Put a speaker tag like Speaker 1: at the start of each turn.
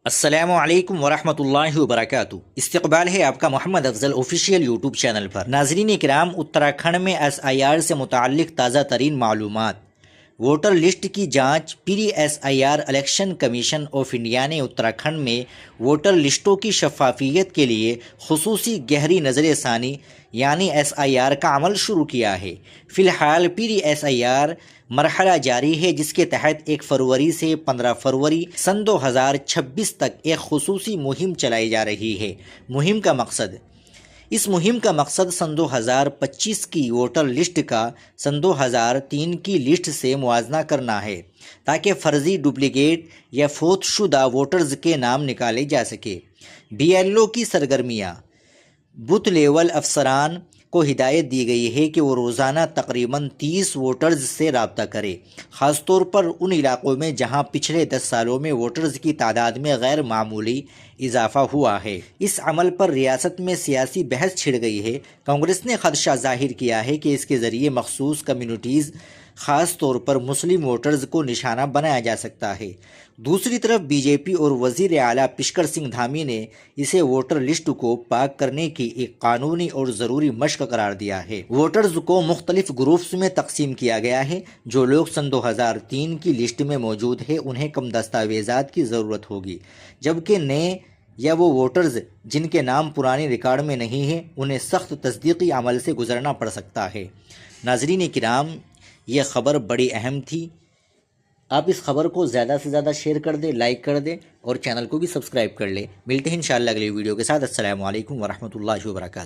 Speaker 1: السلام علیکم ورحمۃ اللہ وبرکاتہ۔ استقبال ہے آپ کا محمد افضل آفیشیل یوٹیوب چینل پر۔ ناظرین کرام، اتراکھنڈ میں ایس آئی آر سے متعلق تازہ ترین معلومات۔ ووٹر لسٹ کی جانچ۔ Pre S I R election commission of India نے اتراکھنڈ میں ووٹر لسٹوں کی شفافیت کے لیے خصوصی گہری نظر ثانی یعنی ایس آئی آر کا عمل شروع کیا ہے۔ فی الحال پری ایس آئی آر مرحلہ جاری ہے، جس کے تحت 1 فروری سے 15 فروری سن 2026 تک ایک خصوصی مہم چلائی جا رہی ہے۔ اس مہم کا مقصد سن 2025 کی ووٹر لسٹ کا سن 2003 کی لسٹ سے موازنہ کرنا ہے، تاکہ فرضی، ڈپلیکیٹ یا فوت شدہ ووٹرز کے نام نکالے جا سکے۔ بی ایل او کی سرگرمیاں۔ بوتھ لیول افسران کو ہدایت دی گئی ہے کہ وہ روزانہ تقریباً 30 ووٹرز سے رابطہ کریں، خاص طور پر ان علاقوں میں جہاں پچھلے 10 سالوں میں ووٹرز کی تعداد میں غیر معمولی اضافہ ہوا ہے۔ اس عمل پر ریاست میں سیاسی بحث چھڑ گئی ہے۔ کانگریس نے خدشہ ظاہر کیا ہے کہ اس کے ذریعے مخصوص کمیونٹیز، خاص طور پر مسلم ووٹرز کو نشانہ بنایا جا سکتا ہے۔ دوسری طرف بی جے پی اور وزیر اعلیٰ پشکر سنگھ دھامی نے اسے ووٹر لسٹ کو پاک کرنے کی ایک قانونی اور ضروری مشق قرار دیا ہے۔ ووٹرز کو مختلف گروپس میں تقسیم کیا گیا ہے۔ جو لوگ سن 2003 کی لسٹ میں موجود ہیں انہیں کم دستاویزات کی ضرورت ہوگی، جبکہ نئے یا وہ ووٹرز جن کے نام پرانے ریکارڈ میں نہیں ہیں انہیں سخت تصدیقی عمل سے گزرنا پڑ سکتا ہے۔ ناظرین کرام، یہ خبر بڑی اہم تھی۔ آپ اس خبر کو زیادہ سے زیادہ شیئر کر دیں، لائک کر دیں اور چینل کو بھی سبسکرائب کر لیں۔ ملتے ہیں انشاءاللہ اگلی ویڈیو کے ساتھ۔ السلام علیکم ورحمۃ اللہ وبرکاتہ۔